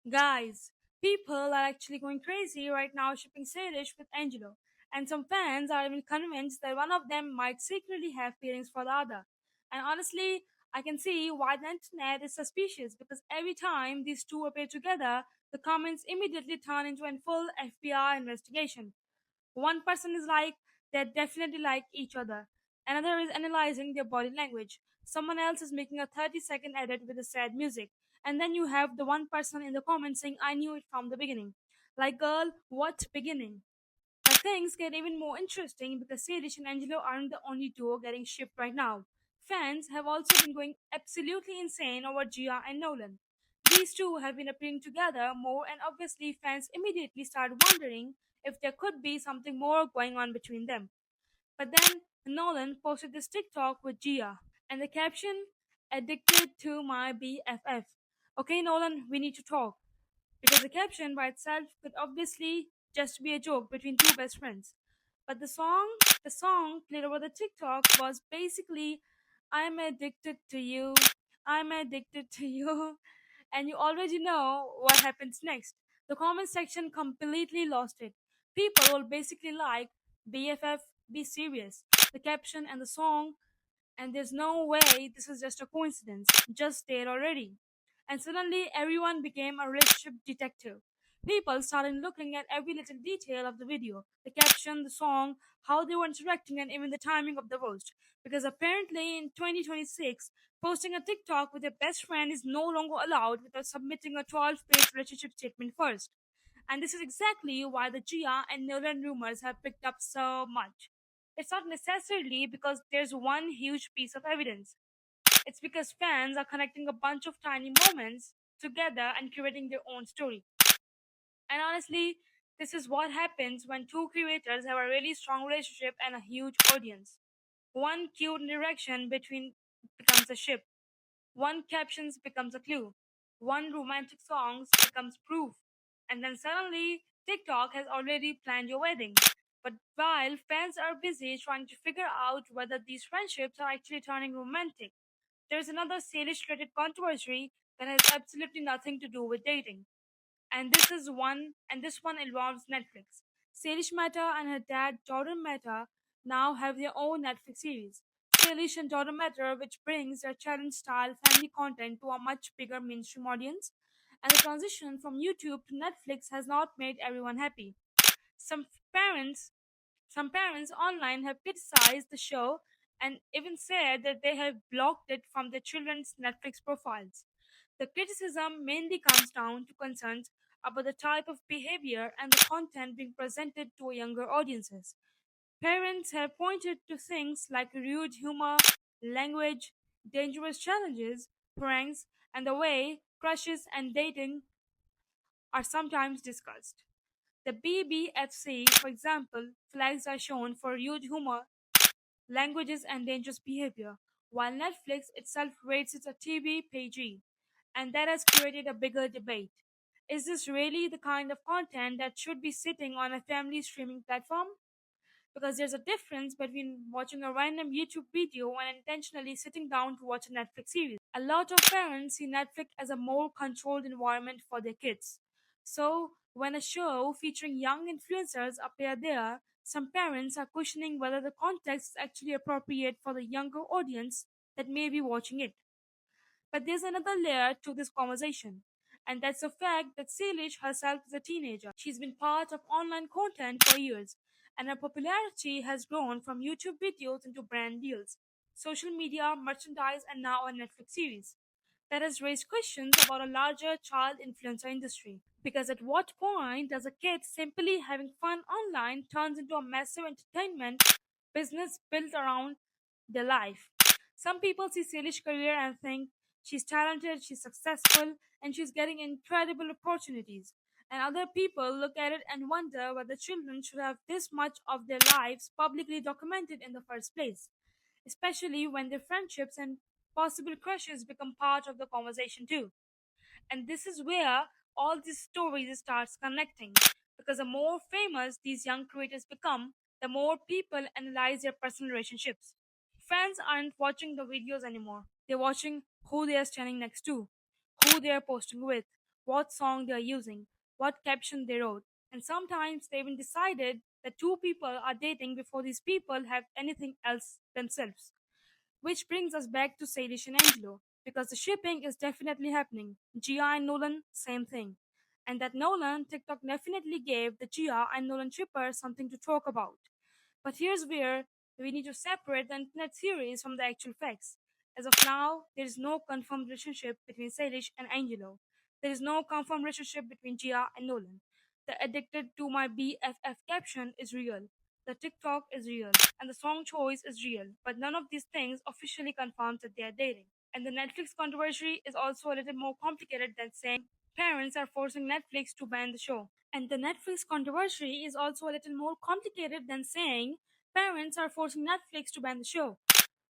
Guys, people are actually going crazy right now shipping Salish with Angelo, and some fans are even convinced that one of them might secretly have feelings for the other. And honestly, I can see why the internet is suspicious because every time these two appear together, the comments immediately turn into a full FBI investigation. One person is like, they definitely like each other. Another is analyzing their body language. Someone else is making a 30-second edit with the sad music. And then you have the one person in the comments saying, I knew it from the beginning. Like, girl, what beginning? But things get even more interesting because Sadish and Angelo aren't the only duo getting shipped right now. Fans have also been going absolutely insane over Gia and Nolan. These two have been appearing together more, and obviously, fans immediately start wondering if there could be something more going on between them. But then Nolan posted this TikTok with Gia, and the caption, Addicted to my BFF. Okay, Nolan, we need to talk because the caption by itself could obviously just be a joke between two best friends. But the song played over the TikTok was basically, I'm addicted to you, I'm addicted to you, and you already know what happens next. The comment section completely lost it. People will basically like, BFF, be serious. The caption and the song, and there's no way this is just a coincidence, just there already. And suddenly everyone became a relationship detective. People started looking at every little detail of the video, the caption, the song, how they were interacting, and even the timing of the roast. Because apparently in 2026, posting a TikTok with your best friend is no longer allowed without submitting a 12-page relationship statement first. And this is exactly why the Gia and Nolan rumors have picked up so much. It's not necessarily because there's one huge piece of evidence. It's because fans are connecting a bunch of tiny moments together and creating their own story. And honestly, this is what happens when two creators have a really strong relationship and a huge audience. One cute interaction between becomes a ship. One captions becomes a clue. One romantic songs becomes proof. And then suddenly TikTok has already planned your wedding. But while fans are busy trying to figure out whether these friendships are actually turning romantic, there's another Salish related controversy that has absolutely nothing to do with dating. And this one involves Netflix. Salish Mehta and her dad Jordan Mehta now have their own Netflix series, Salish and Jordan Mehta, which brings their challenge-style family content to a much bigger mainstream audience. And the transition from YouTube to Netflix has not made everyone happy. Some parents, some parents online have criticized the show and even said that they have blocked it from their children's Netflix profiles. The criticism mainly comes down to concerns about the type of behavior and the content being presented to younger audiences. Parents have pointed to things like rude humor, language, dangerous challenges, pranks, and the way crushes and dating are sometimes discussed. The BBFC, for example, flags are shown for rude humor, languages, and dangerous behavior, while Netflix itself rates it a TV PG, and that has created a bigger debate. Is this really the kind of content that should be sitting on a family streaming platform? Because there's a difference between watching a random YouTube video and intentionally sitting down to watch a Netflix series. A lot of parents see Netflix as a more controlled environment for their kids. So, when a show featuring young influencers appear there, some parents are questioning whether the context is actually appropriate for the younger audience that may be watching it. But there's another layer to this conversation, and that's the fact that Salish herself is a teenager. She's been part of online content for years, and her popularity has grown from YouTube videos into brand deals, social media, merchandise, and now a Netflix series. That has raised questions about a larger child influencer industry. Because at what point does a kid simply having fun online turns into a massive entertainment business built around their life? Some people see Salish's career and think she's talented, she's successful, and she's getting incredible opportunities. And other people look at it and wonder whether children should have this much of their lives publicly documented in the first place, especially when their friendships and possible crushes become part of the conversation too. And this is where all these stories starts connecting. Because the more famous these young creators become, the more people analyze their personal relationships. Fans aren't watching the videos anymore. They're watching who they are standing next to, who they are posting with, what song they are using, what caption they wrote, and sometimes they even decided that two people are dating before these people have anything else themselves. Which brings us back to Salish and Angelo, because the shipping is definitely happening. Gia and Nolan, same thing. And that Nolan TikTok definitely gave the Gia and Nolan shipper something to talk about. But here's where we need to separate the internet theories from the actual facts. As of now, there is no confirmed relationship between Salish and Angelo. There is no confirmed relationship between Gia and Nolan. The addicted to my BFF caption is real. The TikTok is real. And the song choice is real. But none of these things officially confirms that they are dating. And the Netflix controversy is also a little more complicated than saying parents are forcing Netflix to ban the show. And the Netflix controversy is also a little more complicated than saying parents are forcing Netflix to ban the show.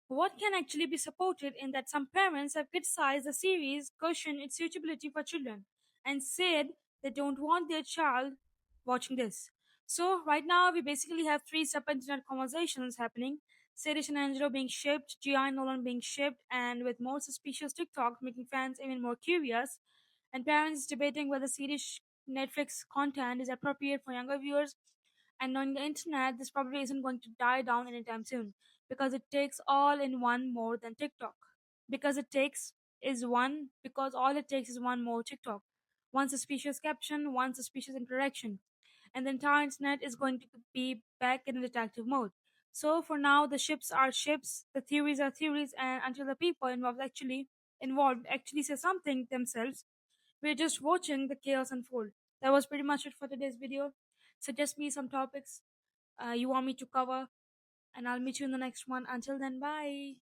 What can actually be supported in that some parents have criticized the series, questioned its suitability for children, and said they don't want their child watching this. So right now we basically have three separate internet conversations happening. Sirish and Angelo being shipped, Gia and Nolan being shipped, and with more suspicious TikTok making fans even more curious, and parents debating whether Sirish Netflix content is appropriate for younger viewers. And knowing the internet, this probably isn't going to die down anytime soon because it takes all in one more than TikTok. Because it takes is one, because all it takes is one more TikTok. One suspicious caption, one suspicious interaction, and the entire internet is going to be back in a detective mode. So for now, the ships are ships, the theories are theories, and until the people involved actually say something themselves, we're just watching the chaos unfold. That was pretty much it for today's video. Suggest me some topics you want me to cover, and I'll meet you in the next one. Until then, bye.